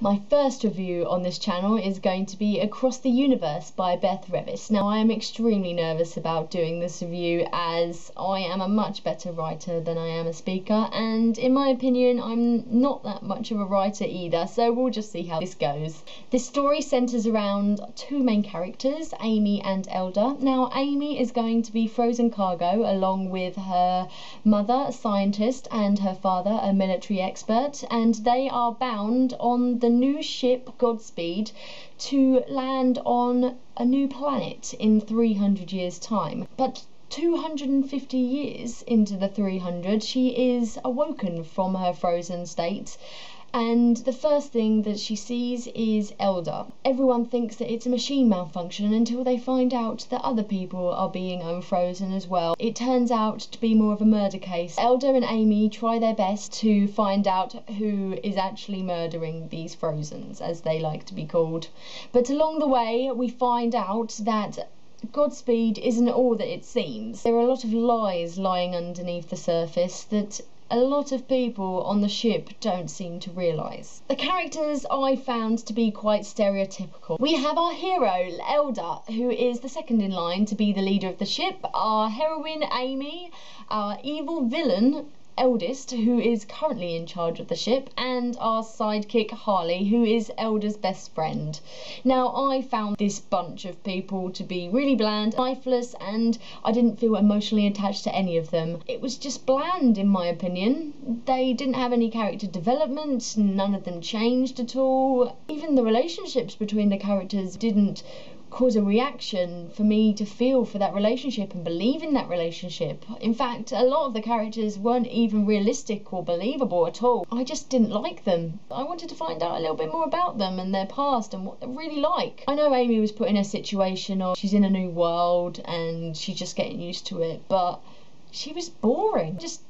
My first review on this channel is going to be Across the Universe by Beth Revis. Now, I am extremely nervous about doing this review as I am a much better writer than I am a speaker, and in my opinion I'm not that much of a writer either, so we'll just see how this goes. This story centres around two main characters, Amy and Elder. Now, Amy is going to be frozen cargo along with her mother, a scientist, and her father, a military expert, and they are bound on the new ship Godspeed to land on a new planet in 300 years' time. But 250 years into the 300, she is awoken from her frozen state, and the first thing that she sees is Elder. Everyone thinks that it's a machine malfunction until they find out that other people are being unfrozen as well. It turns out to be more of a murder case. Elder and Amy try their best to find out who is actually murdering these Frozens, as they like to be called. But along the way we find out that Godspeed isn't all that it seems. There are a lot of lies lying underneath the surface that a lot of people on the ship don't seem to realise. The characters I found to be quite stereotypical. We have our hero, Elder, who is the second in line to be the leader of the ship, our heroine, Amy, our evil villain, Eldest, who is currently in charge of the ship, and our sidekick Harley, who is Elder's best friend. Now, I found this bunch of people to be really bland, lifeless, and I didn't feel emotionally attached to any of them. It was just bland, in my opinion. They didn't have any character development, none of them changed at all. Even the relationships between the characters didn't cause a reaction for me to feel for that relationship and believe in that relationship. In fact, a lot of the characters weren't even realistic or believable at all. I just didn't like them. I wanted to find out a little bit more about them and their past and what they're really like. I know Amy was put in a situation of she's in a new world and she's just getting used to it, but she was boring. I just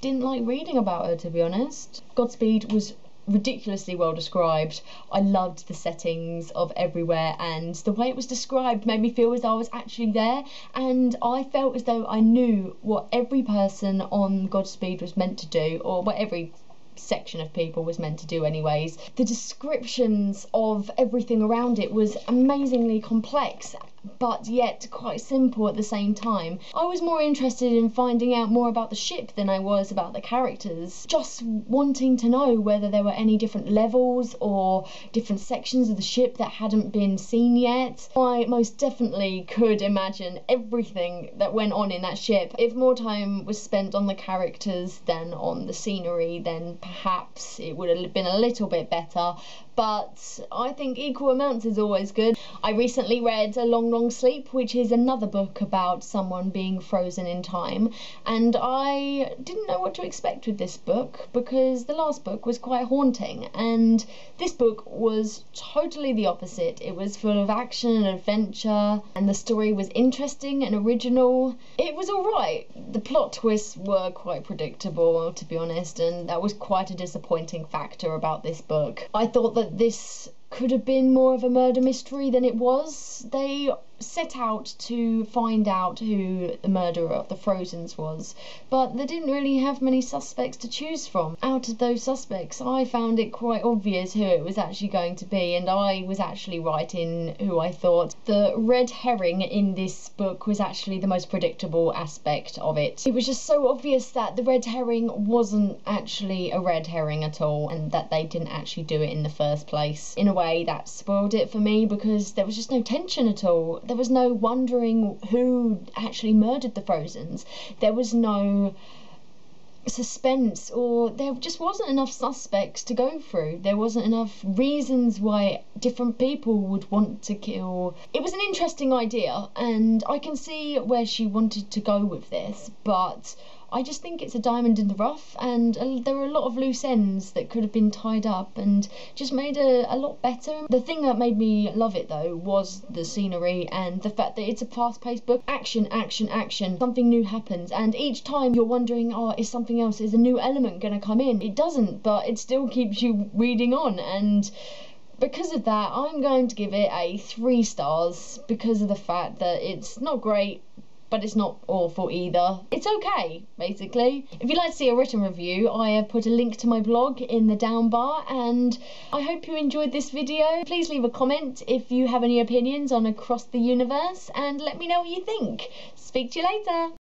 didn't like reading about her, to be honest. Godspeed was ridiculously well described. I loved the settings of everywhere, and the way it was described made me feel as though I was actually there, and I felt as though I knew what every person on Godspeed was meant to do, or what every section of people was meant to do anyways. The descriptions of everything around it was amazingly complex, but yet quite simple at the same time. I was more interested in finding out more about the ship than I was about the characters, just wanting to know whether there were any different levels or different sections of the ship that hadn't been seen yet. I most definitely could imagine everything that went on in that ship. If more time was spent on the characters than on the scenery, then perhaps it would have been a little bit better, but I think equal amounts is always good. I recently read A Long Long Sleep, which is another book about someone being frozen in time, and I didn't know what to expect with this book because the last book was quite haunting, and this book was totally the opposite. It was full of action and adventure, and the story was interesting and original. It was alright. The plot twists were quite predictable, to be honest, and that was quite a disappointing factor about this book. I thought that this could have been more of a murder mystery than it was. They set out to find out who the murderer of the Frozens was, but they didn't really have many suspects to choose from. Out of those suspects, I found it quite obvious who it was actually going to be, and I was actually right in who I thought. The red herring in this book was actually the most predictable aspect of it. It was just so obvious that the red herring wasn't actually a red herring at all, and that they didn't actually do it in the first place. In a way, that spoiled it for me because there was just no tension at all. There was no wondering who actually murdered the Frozens. There was no suspense, or there just wasn't enough suspects to go through. There wasn't enough reasons why different people would want to kill. It was an interesting idea, and I can see where she wanted to go with this, but I just think it's a diamond in the rough, and there were a lot of loose ends that could have been tied up and just made it a lot better. The thing that made me love it though was the scenery and the fact that it's a fast-paced book. Action, action, action. Something new happens, and each time you're wondering, oh, is a new element going to come in? It doesn't, but it still keeps you reading on, and because of that, I'm going to give it a 3 stars because of the fact that it's not great, but it's not awful either. It's okay, basically. If you'd like to see a written review, I have put a link to my blog in the down bar, and I hope you enjoyed this video. Please leave a comment if you have any opinions on Across the Universe, and let me know what you think. Speak to you later.